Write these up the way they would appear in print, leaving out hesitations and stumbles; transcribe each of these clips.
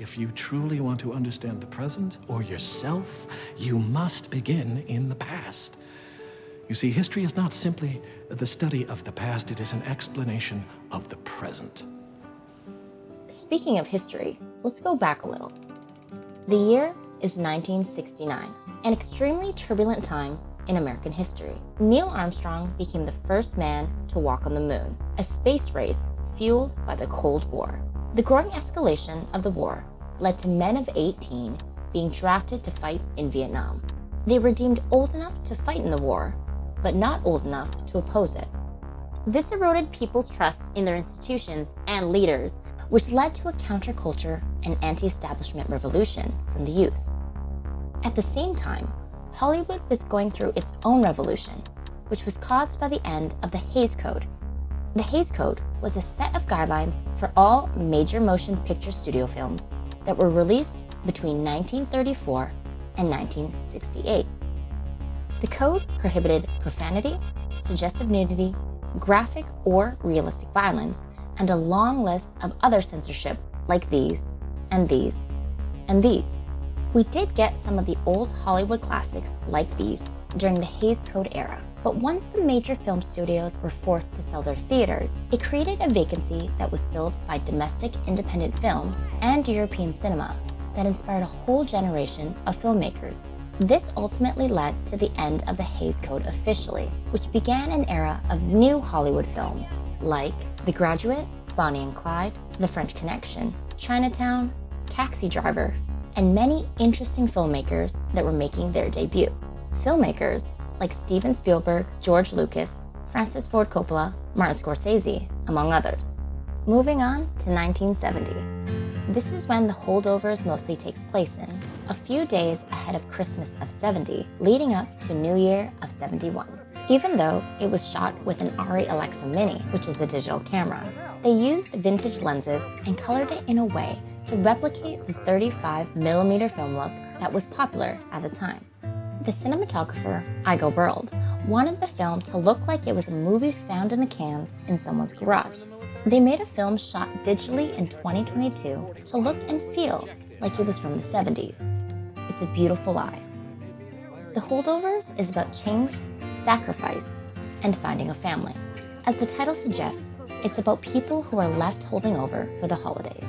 If you truly want to understand the present or yourself, you must begin in the past. You see, history is not simply the study of the past, it is an explanation of the present. Speaking of history, let's go back a little. The year is 1969, an extremely turbulent time in American history. Neil Armstrong became the first man to walk on the moon, a space race fueled by the Cold War. The growing escalation of the war led to men of 18 being drafted to fight in Vietnam. They were deemed old enough to fight in the war, but not old enough to oppose it. This eroded people's trust in their institutions and leaders, which led to a counterculture and anti-establishment revolution from the youth. At the same time, Hollywood was going through its own revolution, which was caused by the end of the Hays Code. The Hays Code was a set of guidelines for all major motion picture studio films that were released between 1934 and 1968. The code prohibited profanity, suggestive nudity, graphic or realistic violence, and a long list of other censorship like these, and these, and these. We did get some of the old Hollywood classics like these during the Hays Code era, but once the major film studios were forced to sell their theaters, it created a vacancy that was filled by domestic independent films and European cinema that inspired a whole generation of filmmakers. This ultimately led to the end of the Hays Code officially, which began an era of new Hollywood films like The Graduate, Bonnie and Clyde, The French Connection, Chinatown, Taxi Driver, and many interesting filmmakers that were making their debut. Filmmakers like Steven Spielberg, George Lucas, Francis Ford Coppola, Martin Scorsese, among others. Moving on to 1970. This is when The Holdovers mostly takes place in, a few days ahead of Christmas of 70, leading up to New Year of 71. Even though it was shot with an Arri Alexa Mini, which is the digital camera, they used vintage lenses and colored it in a way to replicate the 35mm film look that was popular at the time. The cinematographer, Igo Berld, wanted the film to look like it was a movie found in the cans in someone's garage. They made a film shot digitally in 2022 to look and feel like it was from the 70s. It's a beautiful lie. The Holdovers is about change, sacrifice, and finding a family. As the title suggests, it's about people who are left holding over for the holidays.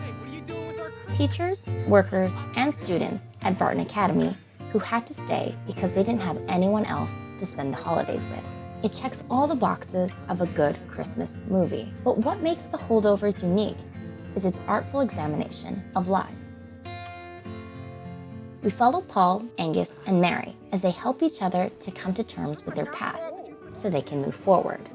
Teachers, workers, and students at Barton Academy who had to stay because they didn't have anyone else to spend the holidays with. It checks all the boxes of a good Christmas movie. But what makes The Holdovers unique is its artful examination of lies. We follow Paul, Angus, and Mary as they help each other to come to terms with their past so they can move forward.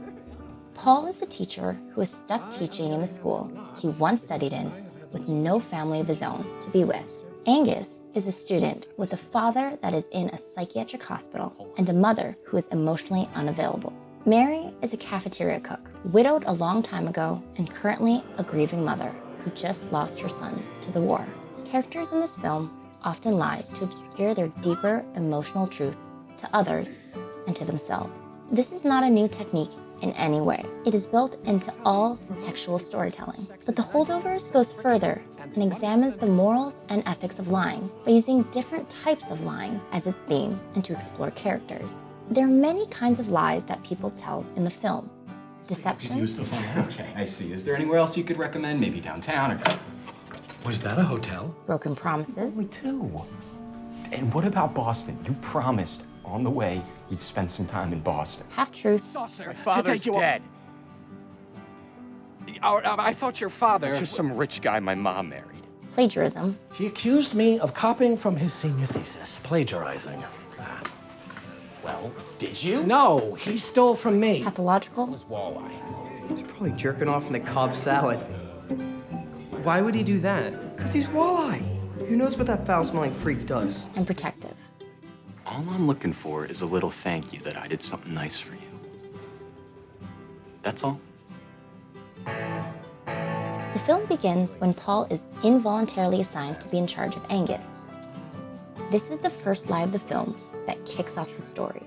Paul is a teacher who is stuck teaching in the school he once studied in with no family of his own to be with. Angus is a student with a father that is in a psychiatric hospital and a mother who is emotionally unavailable. Mary is a cafeteria cook, widowed a long time ago and currently a grieving mother who just lost her son to the war. Characters in this film often lie to obscure their deeper emotional truths to others and to themselves. This is not a new technique in any way. It is built into all subtextual storytelling. But The Holdovers goes further and examines the morals and ethics of lying by using different types of lying as its theme and to explore characters. There are many kinds of lies that people tell in the film. Deception. Okay, I see. Is there anywhere else you could recommend? Maybe downtown or... Was that a hotel? Broken promises. Me too. And what about Boston? You promised on the way you'd spend some time in Boston. Half-truths. Your father's dead. I thought your father... Just some rich guy my mom married. Plagiarism. He accused me of copying from his senior thesis, plagiarizing. Well, did you? No, he stole from me. Pathological. Walleye. He's probably jerking off in the Cobb salad. Why would he do that? Because he's walleye. Who knows what that foul-smelling freak does? And protective. All I'm looking for is a little thank you that I did something nice for you. That's all. The film begins when Paul is involuntarily assigned to be in charge of Angus. This is the first lie of the film that kicks off the story.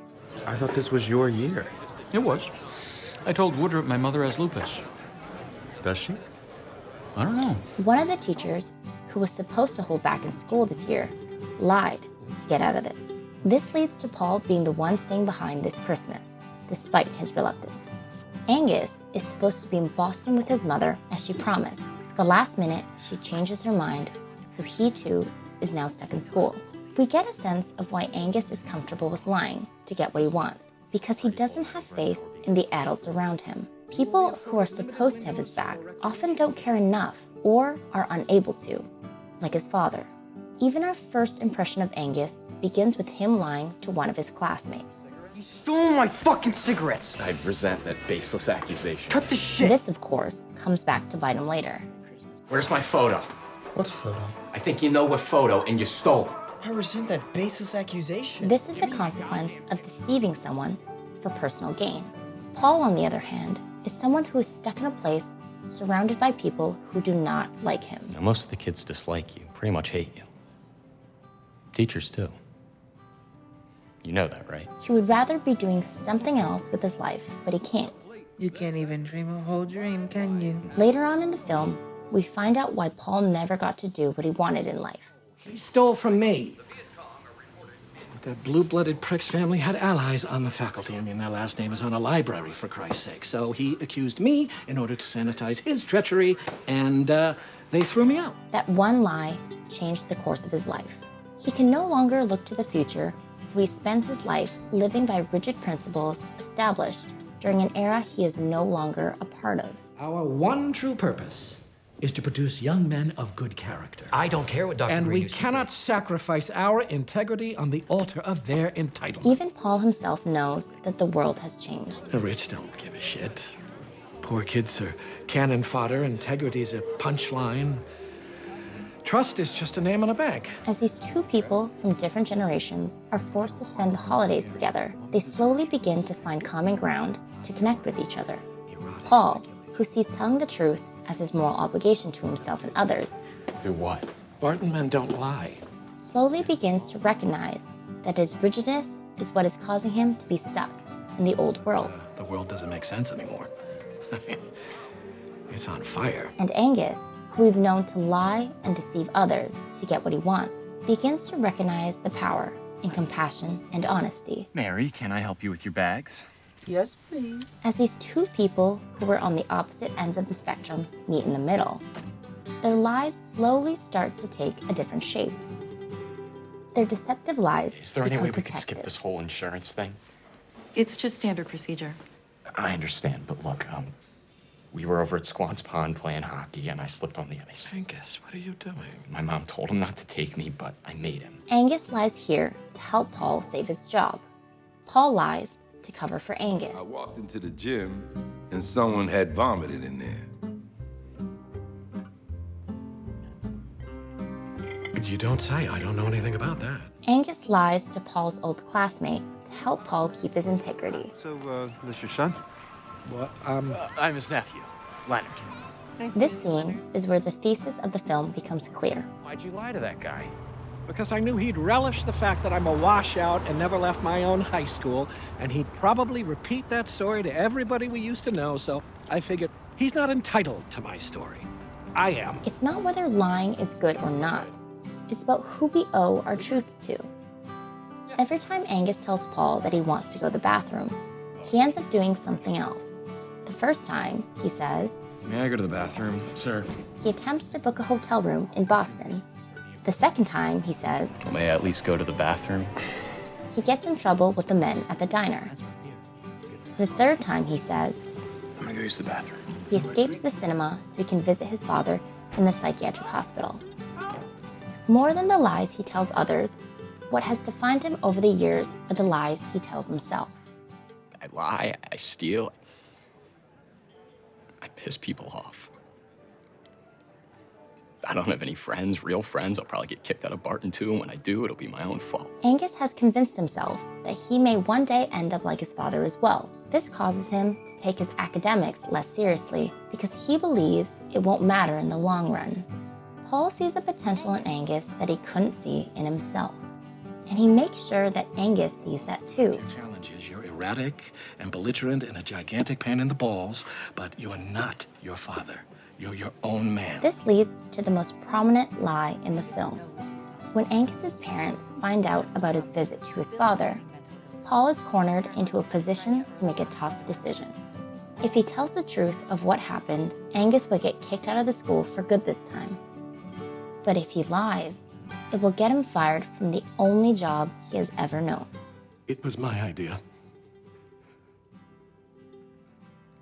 I thought this was your year. It was. I told Woodruff my mother has lupus. Does she? I don't know. One of the teachers, who was supposed to hold back in school this year, lied to get out of this. This leads to Paul being the one staying behind this Christmas, despite his reluctance. Angus is supposed to be in Boston with his mother as she promised. The last minute, she changes her mind, so he too is now stuck in school. We get a sense of why Angus is comfortable with lying to get what he wants, because he doesn't have faith in the adults around him. People who are supposed to have his back often don't care enough or are unable to, like his father. Even our first impression of Angus begins with him lying to one of his classmates. You stole my fucking cigarettes! I resent that baseless accusation. Cut the shit! This, of course, comes back to bite him later. Where's my photo? What's photo? I think you know what photo, and you stole it. I resent that baseless accusation. This is the consequence of deceiving someone for personal gain. Paul, on the other hand, is someone who is stuck in a place surrounded by people who do not like him. Now, most of the kids dislike you, pretty much hate you. Teachers, too. You know that, right? He would rather be doing something else with his life, but he can't. You can't even dream a whole dream, can you? Later on in the film, we find out why Paul never got to do what he wanted in life. He stole from me. That blue-blooded prick's family had allies on the faculty. I mean, their last name is on a library, for Christ's sake. So he accused me in order to sanitize his treachery, and they threw me out. That one lie changed the course of his life. He can no longer look to the future, so he spends his life living by rigid principles established during an era he is no longer a part of. Our one true purpose is to produce young men of good character. I don't care what Dr. And Green we used to cannot say. sacrifice our integrity on the altar of their entitlement. Even Paul himself knows that the world has changed. The rich don't give a shit. Poor kids are cannon fodder, integrity's a punchline. Trust is just a name on a bank. As these two people from different generations are forced to spend the holidays together, they slowly begin to find common ground to connect with each other. Paul, who sees telling the truth as his moral obligation to himself and others, Do what? Barton men don't lie. slowly begins to recognize that his rigidness is what is causing him to be stuck in the old world. The world doesn't make sense anymore. It's on fire. And Angus, who we've known to lie and deceive others to get what he wants, begins to recognize the power in compassion and honesty. Mary, can I help you with your bags? Yes, please. As these two people who were on the opposite ends of the spectrum meet in the middle, their lies slowly start to take a different shape. Their deceptive lies Is there any become way we could skip protected. this whole insurance thing? It's just standard procedure. I understand, but look, we were over at Squan's Pond playing hockey, and I slipped on the ice. Angus, what are you doing? My mom told him not to take me, but I made him. Angus lies here to help Paul save his job. Paul lies to cover for Angus. I walked into the gym and someone had vomited in there. You don't say. I don't know anything about that. Angus lies to Paul's old classmate to help Paul keep his integrity. So, this your son? What? I'm his nephew, Leonard. This scene is where the thesis of the film becomes clear. Why'd you lie to that guy? Because I knew he'd relish the fact that I'm a washout and never left my own high school, and he'd probably repeat that story to everybody we used to know, so I figured he's not entitled to my story. I am. It's not whether lying is good or not. It's about who we owe our truths to. Every time Angus tells Paul that he wants to go to the bathroom, he ends up doing something else. The first time, he says, May I go to the bathroom, sir? he attempts to book a hotel room in Boston. The second time, he says, Well, may I at least go to the bathroom? he gets in trouble with the men at the diner. The third time, he says, I'm gonna go use the bathroom. he escapes the cinema so he can visit his father in the psychiatric hospital. More than the lies he tells others, what has defined him over the years are the lies he tells himself. I lie, I steal. I piss people off. I don't have any friends, real friends. I'll probably get kicked out of Barton too, and when I do, it'll be my own fault. Angus has convinced himself that he may one day end up like his father as well. This causes him to take his academics less seriously because he believes it won't matter in the long run. Paul sees a potential in Angus that he couldn't see in himself. And he makes sure that Angus sees that too. Your challenge is you're erratic and belligerent and a gigantic pain in the balls, but you're not your father. You're your own man. This leads to the most prominent lie in the film. When Angus's parents find out about his visit to his father, Paul is cornered into a position to make a tough decision. If he tells the truth of what happened, Angus will get kicked out of the school for good this time. But if he lies, it will get him fired from the only job he has ever known. It was my idea.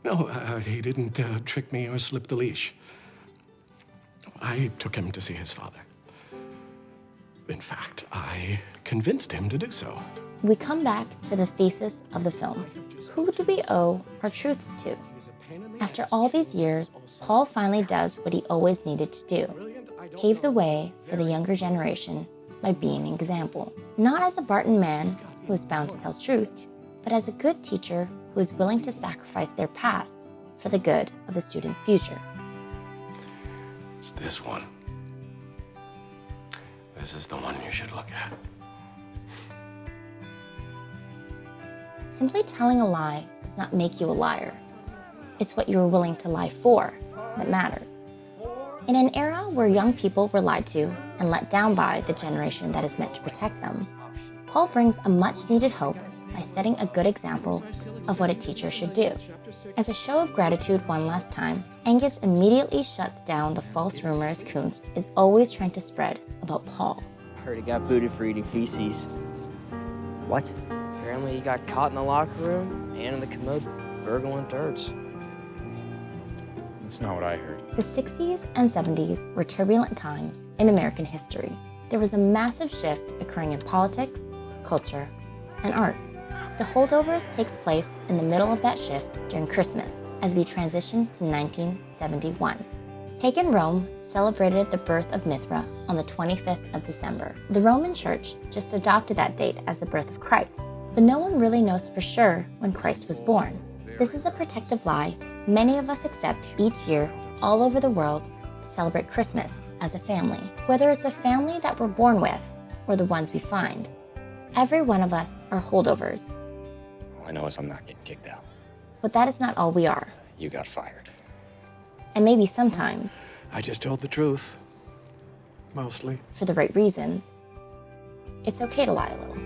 No, he didn't trick me or slip the leash. I took him to see his father. In fact, I convinced him to do so. We come back to the thesis of the film. Who do we owe our truths to? After all these years, Paul finally does what he always needed to do: pave the way for the younger generation by being an example. Not as a Barton man who is bound to tell truth, but as a good teacher who is willing to sacrifice their past for the good of the student's future. It's this one. This is the one you should look at. Simply telling a lie does not make you a liar. It's what you are willing to lie for that matters. In an era where young people were lied to and let down by the generation that is meant to protect them, Paul brings a much-needed hope by setting a good example of what a teacher should do. As a show of gratitude one last time, Angus immediately shuts down the false rumors Kuntz is always trying to spread about Paul. Heard he got booted for eating feces. What? Apparently he got caught in the locker room and in the commode burgling turds. That's not what I heard. The 60s and 70s were turbulent times in American history. There was a massive shift occurring in politics, culture, and arts. The Holdovers takes place in the middle of that shift during Christmas as we transition to 1971. Pagan Rome celebrated the birth of Mithra on the 25th of December. The Roman Church just adopted that date as the birth of Christ, but no one really knows for sure when Christ was born. This is a protective lie many of us accept each year all over the world to celebrate Christmas as a family. Whether it's a family that we're born with or the ones we find, every one of us are holdovers. All I know is I'm not getting kicked out. But that is not all we are. You got fired. And maybe sometimes, I just told the truth. Mostly. for the right reasons, it's okay to lie a little.